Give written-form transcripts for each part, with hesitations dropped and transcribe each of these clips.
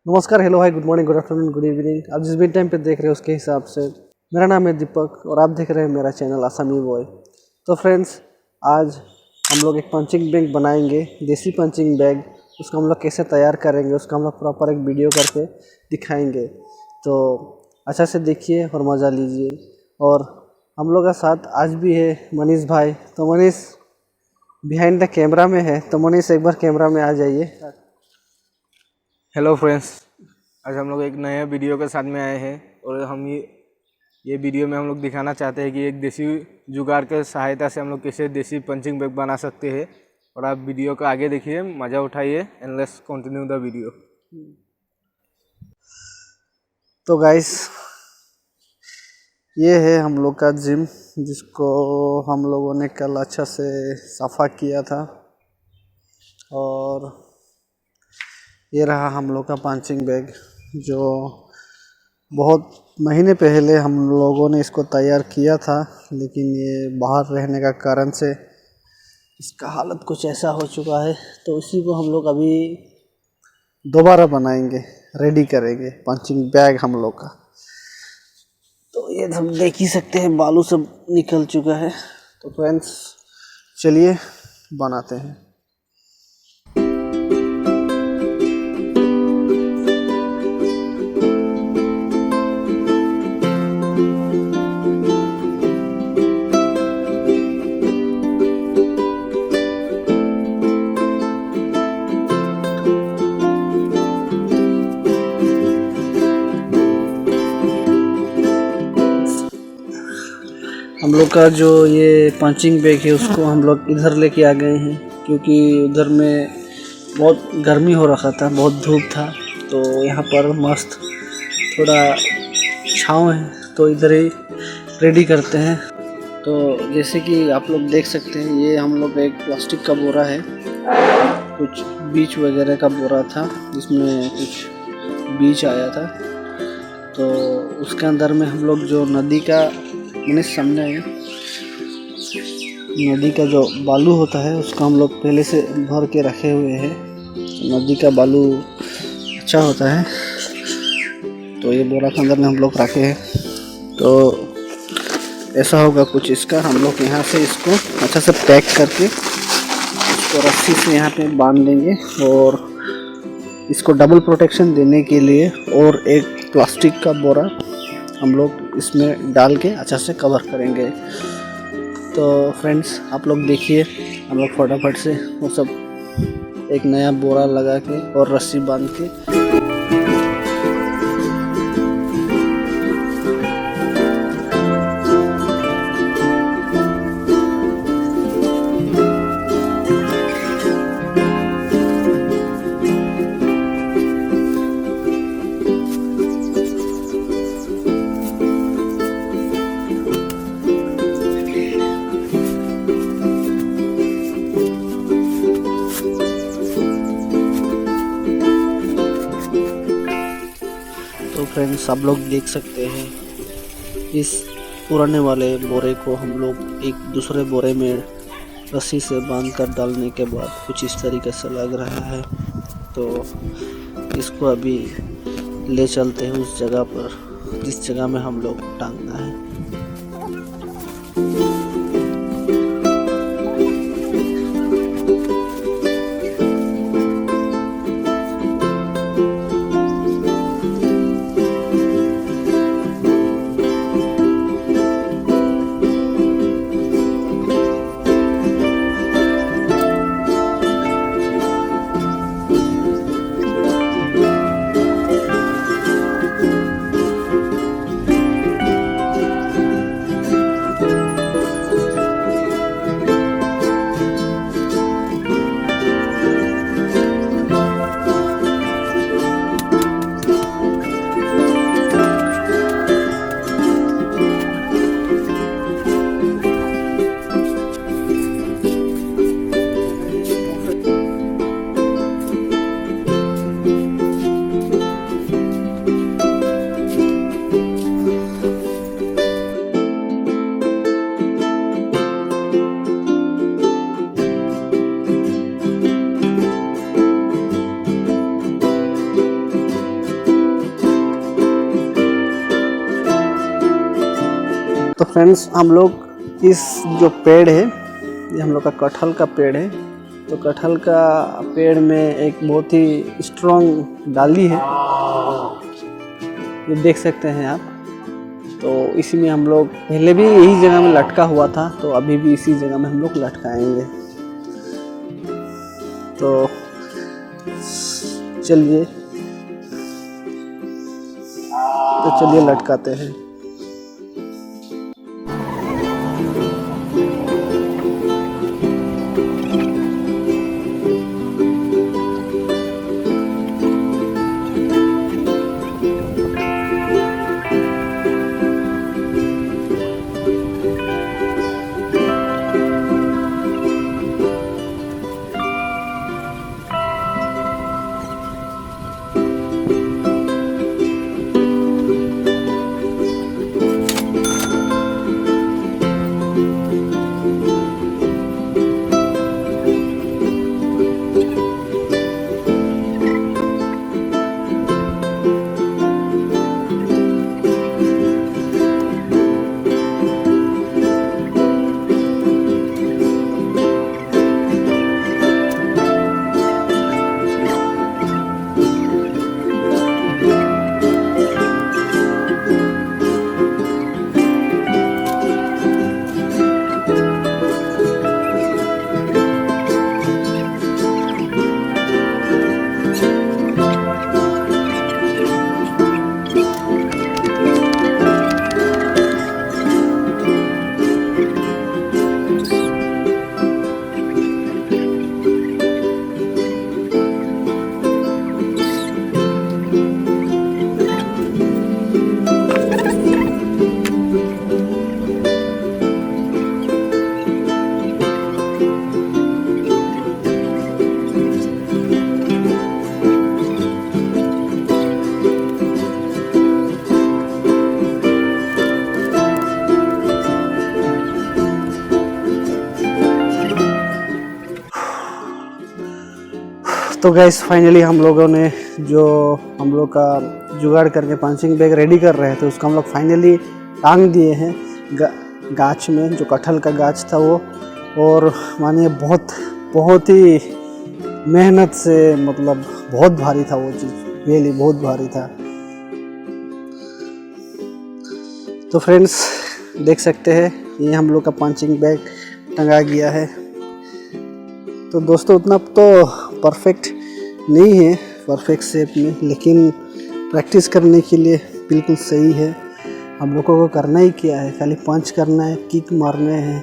नमस्कार, hello, hi, good morning, good afternoon, good evening. आप जिस भी टाइम पे देख रहे हो उसके हिसाब से। मेरा नाम है दीपक और आप देख रहे हैं मेरा चैनल आसामी बॉय। तो फ्रेंड्स, आज हम लोग एक पंचिंग बैग बनाएंगे, देसी पंचिंग बैग। उसको हम लोग कैसे तैयार करेंगे उसका हम लोग प्रॉपर एक वीडियो करके दिखाएंगे। तो अच्छा से देखिए और मज़ा लीजिए। और हम लोग का साथ आज भी है मनीष भाई। तो मनीष बिहाइंड द कैमरा में है, तो मनीष एक बार कैमरा में आ जाइए। हेलो फ्रेंड्स, आज हम लोग एक नए वीडियो के साथ में आए हैं और हम ये वीडियो में हम लोग दिखाना चाहते हैं कि एक देसी जुगाड़ के सहायता से हम लोग कैसे देसी पंचिंग बैग बना सकते हैं। और आप वीडियो को आगे देखिए, मज़ा उठाइए and let's continue the video. तो गाइस, ये है हम लोग का जिम, जिसको हम लोगों ने कल अच्छा से सफ़ा किया था। और ये रहा हम लोग का पंचिंग बैग, जो बहुत महीने पहले हम लोगों ने इसको तैयार किया था, लेकिन ये बाहर रहने का कारण से इसका हालत कुछ ऐसा हो चुका है। तो इसी को हम लोग अभी दोबारा बनाएंगे, रेडी करेंगे पंचिंग बैग हम लोग का। तो ये हम देख ही सकते हैं, बालू सब निकल चुका है। तो फ्रेंड्स, चलिए बनाते हैं। हम लोग का जो ये पंचिंग बैग है उसको हम लोग इधर लेके आ गए हैं, क्योंकि उधर में बहुत गर्मी हो रखा था, बहुत धूप था। तो यहाँ पर मस्त थोड़ा छाँव है, तो इधर ही रेडी करते हैं। तो जैसे कि आप लोग देख सकते हैं, ये हम लोग एक प्लास्टिक का बोरा है, कुछ बीज वगैरह का बोरा था, जिसमें कुछ बीज आया था। तो उसके अंदर में हम लोग जो नदी का मैंने सामने नदी का जो बालू होता है उसको हम लोग पहले से भर के रखे हुए हैं। नदी का बालू अच्छा होता है, तो ये बोरा के अंदर में हम लोग रखे हैं। तो ऐसा होगा कुछ इसका। हम लोग यहाँ से इसको अच्छा से पैक करके इसको रस्सी से यहाँ पे बांध देंगे, और इसको डबल प्रोटेक्शन देने के लिए और एक प्लास्टिक का बोरा हम लोग इसमें डाल के अच्छा से कवर करेंगे। तो फ्रेंड्स, आप लोग देखिए, हम लोग फटाफट से वो सब एक नया बोरा लगा के और रस्सी बांध के तो फ्रेंड्स, आप लोग देख सकते हैं, इस पुराने वाले बोरे को हम लोग एक दूसरे बोरे में रस्सी से बांधकर डालने के बाद कुछ इस तरीके से लग रहा है। तो इसको अभी ले चलते हैं उस जगह पर जिस जगह में हम लोग टांगना है। फ्रेंड्स, हम लोग इस जो पेड़ है ये हम लोग का कटहल का पेड़ है। तो कटहल का पेड़ में एक बहुत ही स्ट्रॉन्ग डाली है, ये देख सकते हैं आप। तो इसी में हम लोग पहले भी यही जगह में लटका हुआ था, तो अभी भी इसी जगह में हम लोग लटकाएंगे। तो चलिए लटकाते हैं। तो गैस फाइनली हम लोगों ने जो हम लोग का जुगाड़ करके पंचिंग बैग रेडी कर रहे थे उसको हम लोग फाइनली टांग दिए हैं गाछ में, जो कटहल का गाछ था वो। और मानिए बहुत ही मेहनत से, मतलब बहुत भारी था वो चीज़, रियली बहुत भारी था। तो फ्रेंड्स देख सकते हैं ये हम लोग का पंचिंग बैग टंगा गया है। तो दोस्तों उतना तो परफेक्ट नहीं है, परफेक्ट शेप में, लेकिन प्रैक्टिस करने के लिए बिल्कुल सही है। हम लोगों को करना ही क्या है, खाली पंच करना है, किक मारने हैं।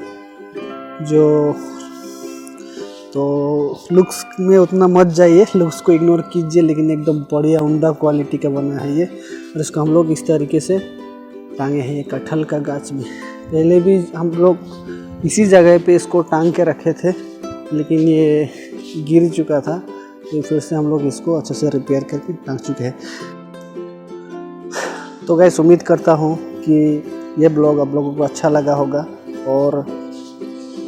तो लुक्स में उतना मत जाइए, लुक्स को इग्नोर कीजिए, लेकिन एकदम बढ़िया उम्दा क्वालिटी का बना है ये। और इसको हम लोग इस तरीके से टांगे हैं ये कटहल का गाछ में। पहले भी हम लोग इसी जगह पे इसको टांग के रखे थे, लेकिन ये गिर चुका था, तो फिर से हम लोग इसको अच्छे से रिपेयर करके टांग चुके हैं। तो गाइस उम्मीद करता हूँ कि ये ब्लॉग आप लोगों को अच्छा लगा होगा, और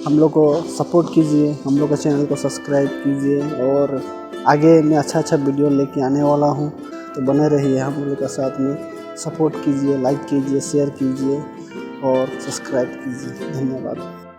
हम लोग को सपोर्ट कीजिए, हम लोग के चैनल को सब्सक्राइब कीजिए, और आगे मैं अच्छा वीडियो लेके आने वाला हूँ। तो बने रहिए हम लोग के साथ में, सपोर्ट कीजिए, लाइक कीजिए, शेयर कीजिए और सब्सक्राइब कीजिए। धन्यवाद।